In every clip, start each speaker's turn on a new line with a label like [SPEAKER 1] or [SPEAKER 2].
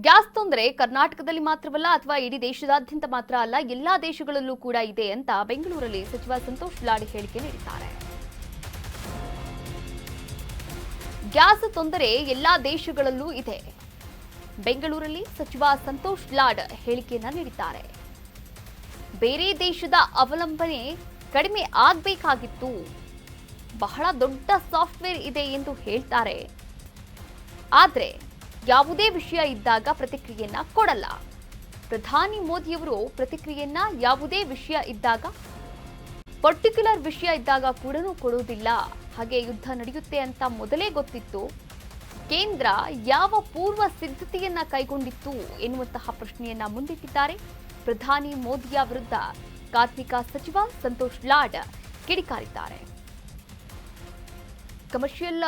[SPEAKER 1] Gas ತೊಂದರೆ ಕರ್ನಾಟಕದಲ್ಲಿ ಮಾತ್ರವಲ್ಲ ಅಥವಾ ಇಡೀ ದೇಶದಾದ್ಯಂತ ಮಾತ್ರ ಅಲ್ಲ, ಎಲ್ಲಾ ದೇಶಗಳಲ್ಲೂ ಕೂಡ ಇದೆ ಅಂತ ಬೆಂಗಳೂರಲ್ಲಿ ಸಚಿವ ಸಂತೋಷ್ ಲಾಡ್ ಹೇಳಿಕೆ ನೀಡಿದ್ದಾರೆ. ಗ್ಯಾಸ್ ತೊಂದರೆ ಎಲ್ಲಾ ದೇಶಗಳಲ್ಲೂ ಇದೆ. ಬೆಂಗಳೂರಲ್ಲಿ ಸಚಿವ ಸಂತೋಷ್ ಲಾಡ್ ಹೇಳಿಕೆಯನ್ನ ನೀಡಿದ್ದಾರೆ. ಬೇರೆ ದೇಶದ ಅವಲಂಬನೆ ಕಡಿಮೆ ಆಗಬೇಕಾಗಿತ್ತು. ಬಹಳ ದೊಡ್ಡ ಸಾಫ್ಟ್ವೇರ್ ಇದೆ ಎಂದು ಹೇಳ್ತಾರೆ. ಆದರೆ ಯಾವುದೇ ವಿಷಯ ಇದ್ದಾಗ ಪ್ರತಿಕ್ರಿಯೆಯನ್ನ ಕೊಡಲ್ಲ. ಪ್ರಧಾನಿ ಮೋದಿಯವರು ಪ್ರತಿಕ್ರಿಯೆಯನ್ನ ಯಾವುದೇ ವಿಷಯ ಇದ್ದಾಗ, ಪರ್ಟಿಕ್ಯುಲರ್ ವಿಷಯ ಇದ್ದಾಗ ಕೂಡ ಕೊಡುವುದಿಲ್ಲ. ಹಾಗೆ ಯುದ್ಧ ನಡೆಯುತ್ತೆ ಅಂತ ಮೊದಲೇ ಗೊತ್ತಿತ್ತು. ಕೇಂದ್ರ ಯಾವ ಪೂರ್ವ ಸಿದ್ಧತೆಯನ್ನ ಕೈಗೊಂಡಿತ್ತು ಎನ್ನುವಂತಹ ಪ್ರಶ್ನೆಯನ್ನ ಮುಂದಿಟ್ಟಿದ್ದಾರೆ. ಪ್ರಧಾನಿ ಮೋದಿಯ ವಿರುದ್ಧ ಕಾರ್ಮಿಕ ಸಚಿವ ಸಂತೋಷ್ ಲಾಡ್ ಕಿಡಿಕಾರಿದ್ದಾರೆ. ಕಮರ್ಷಿಯಲ್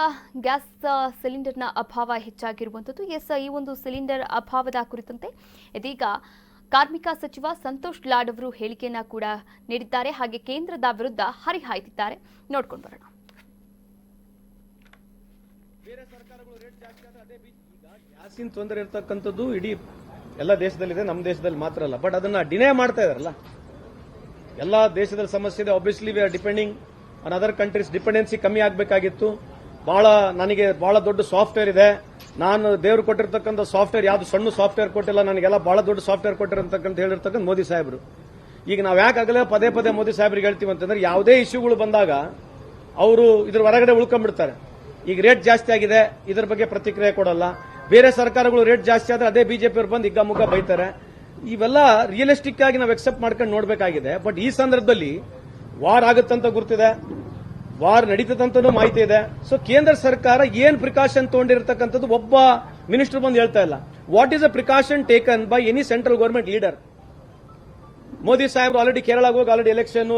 [SPEAKER 1] ಗ್ಯಾಸ್ ಸಿಲಿಂಡರ್ನ ಅಭಾವ ಹೆಚ್ಚಾಗಿರುವಂಥದ್ದು. ಈ ಒಂದು ಸಿಲಿಂಡರ್ ಅಭಾವದ ಕುರಿತಂತೆ ಇದೀಗ ಕಾರ್ಮಿಕ ಸಚಿವ ಸಂತೋಷ್ ಲಾಡ್ ಅವರು ಹೇಳಿಕೆಯನ್ನ ಕೂಡ ನೀಡಿದ್ದಾರೆ. ಹಾಗೆ ಕೇಂದ್ರದ ವಿರುದ್ಧ ಹರಿಹಾಯ್ದಿದ್ದಾರೆ. ನೋಡ್ಕೊಂಡು ಬರೋಣ.
[SPEAKER 2] ಬೇರೆ ಸರ್ಕಾರಗಳು ರೇಟ್ ಜಾಸ್ತಿ ಆದ್ರೆ ಅದೇ ಗ್ಯಾಸಿನ ತೊಂದರೆ ಇರತಕ್ಕಂಥದ್ದು ಇಡೀ ಎಲ್ಲ ದೇಶದಲ್ಲಿದೆ, ನಮ್ಮ ದೇಶದಲ್ಲಿ ಮಾತ್ರ ಅಲ್ಲ. ಬಟ್ ಅದನ್ನ ಡಿನೇ ಮಾಡ್ತಾ ಇದಾರಲ್ಲ. ಎಲ್ಲ ದೇಶದಲ್ಲಿ ಸಮಸ್ಯೆ ಇದೆ. Obviously we are depending on other countries. Dependency ಕಮ್ಮಿ ಆಗಬೇಕಾಗಿತ್ತು. ನನಗೆ ಬಹಳ ದೊಡ್ಡ ಸಾಫ್ಟ್ವೇರ್ ಇದೆ. ನಾನು ದೇವರು ಕೊಟ್ಟಿರ್ತಕ್ಕಂಥ ಸಾಫ್ಟ್ವೇರ್ ಯಾವ್ದು ಸಣ್ಣ ಸಾಫ್ಟ್ವೇರ್ ಕೊಟ್ಟಿಲ್ಲ, ನನಗೆಲ್ಲ ಬಹಳ ದೊಡ್ಡ ಸಾಫ್ಟ್ವೇರ್ ಕೊಟ್ಟಿರತಕ್ಕಂತ ಹೇಳಿರ್ತಕ್ಕಂಥ ಮೋದಿ ಸಾಹೇಬರು. ಈಗ ನಾವು ಯಾಕಾಗಲೇ ಪದೇ ಪದೇ ಮೋದಿ ಸಾಹೇಬ್ರಿಗೆ ಹೇಳ್ತೀವಿ ಅಂತಂದ್ರೆ, ಯಾವುದೇ ಇಶ್ಯೂಗಳು ಬಂದಾಗ ಅವರು ಇದ್ರ ಹೊರಗಡೆ ಉಳ್ಕೊಂಡ್ಬಿಡ್ತಾರೆ. ಈಗ ರೇಟ್ ಜಾಸ್ತಿ ಆಗಿದೆ, ಇದ್ರ ಬಗ್ಗೆ ಪ್ರತಿಕ್ರಿಯೆ ಕೊಡಲ್ಲ. ಬೇರೆ ಸರ್ಕಾರಗಳು ರೇಟ್ ಜಾಸ್ತಿ ಆದ್ರೆ ಅದೇ ಬಿಜೆಪಿ ಅವರು ಬಂದು ಹಿಗ್ಗಾಮುಗ್ಗ ಬೈತಾರೆ. ಇವೆಲ್ಲ ರಿಯಲಿಸ್ಟಿಕ್ ಆಗಿ ನಾವು ಎಕ್ಸೆಪ್ಟ್ ಮಾಡ್ಕೊಂಡು ನೋಡಬೇಕಾಗಿದೆ. ಬಟ್ ಈ ಸಂದರ್ಭದಲ್ಲಿ ವಾರ್ ಆಗುತ್ತಂತ ಗುರ್ತಿದೆ, ವಾರ್ ನಡೀತದಂತನೂ ಮಾಹಿತಿ ಇದೆ. ಸೊ ಕೇಂದ್ರ ಸರ್ಕಾರ ಏನ್ ಪ್ರಿಕಾಷನ್ ತಗೊಂಡಿರ್ತಕ್ಕಂಥದ್ದು ಒಬ್ಬ ಮಿನಿಸ್ಟರ್ ಬಂದು ಹೇಳ್ತಾ ಇಲ್ಲ. What is a precaution taken by any central government leader? Modi ಸಾಹೇಬ್ರು ಆಲ್ರೆಡಿ ಕೇರಳಕ್ಕೆ ಹೋಗಿ ಆಲ್ರೆಡಿ ಎಲೆಕ್ಷನ್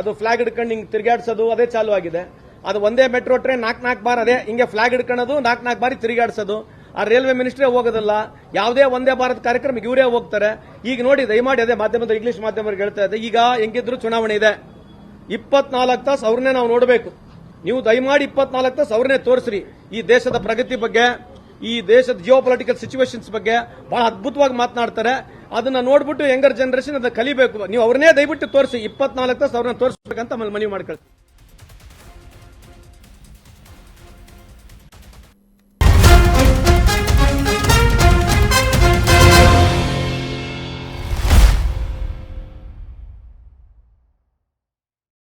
[SPEAKER 2] ಅದು ಫ್ಲಾಗ್ ಹಿಡ್ಕೊಂಡು ಹಿಂಗ್ ತಿರುಗಾಡಿಸೋದು ಅದೇ ಚಾಲು ಆಗಿದೆ. ಅದು ಒಂದೇ ಮೆಟ್ರೋ ಟ್ರೈನ್ 4 ಬಾರ್ ಅದೇ ಹಿಂಗೆ ಫ್ಲಾಗ್ ಹಿಡ್ಕೊಳ್ಳೋದು, 4 ಬಾರಿ ತಿರುಗಾಡಿಸೋದು. ಆ ರೈಲ್ವೆ ಮಿನಿಸ್ಟ್ರೇ ಹೋಗೋದಲ್ಲ. ಯಾವುದೇ ಒಂದೇ ಭಾರತ್ ಕಾರ್ಯಕ್ರಮಕ್ಕೆ ಇವರೇ ಹೋಗ್ತಾರೆ. ಈಗ ನೋಡಿ, ದಯಮಾಡಿ ಅದೇ ಮಾಧ್ಯಮದ ಇಂಗ್ಲಿಷ್ ಮಾಧ್ಯಮರಿಗೆ ಹೇಳ್ತಾ ಇದೆ, ಈಗ ಹೆಂಗಿದ್ರು ಚುನಾವಣೆ ಇದೆ, 24 ತಾಸು ಅವ್ರನ್ನೇ ನಾವು ನೋಡಬೇಕು. ನೀವು ದಯಮಾಡಿ 24 ತಾಸು ಅವ್ರನ್ನೇ ತೋರಿಸ್ರಿ. ಈ ದೇಶದ ಪ್ರಗತಿ ಬಗ್ಗೆ, ಈ ದೇಶದ ಜಿಯೋ ಪೊಲಿಟಿಕಲ್ ಸಿಚುವೇಶನ್ಸ್ ಬಗ್ಗೆ ಬಹಳ ಅದ್ಭುತವಾಗಿ ಮಾತನಾಡ್ತಾರೆ. ಅದನ್ನ ನೋಡ್ಬಿಟ್ಟು ಯಂಗರ್ ಜನರೇಷನ್ ಅದನ್ನ ಕಲಿಬೇಕು. ನೀವು ಅವ್ರನ್ನೇ ದಯವಿಟ್ಟು ತೋರಿಸಿ, 24 ತಾಸು ಅವ್ರನ್ನ ತೋರಿಸಬೇಕಂತ ಆಮೇಲೆ ಮನವಿ ಮಾಡ್ಕೊಳ್ತೀವಿ.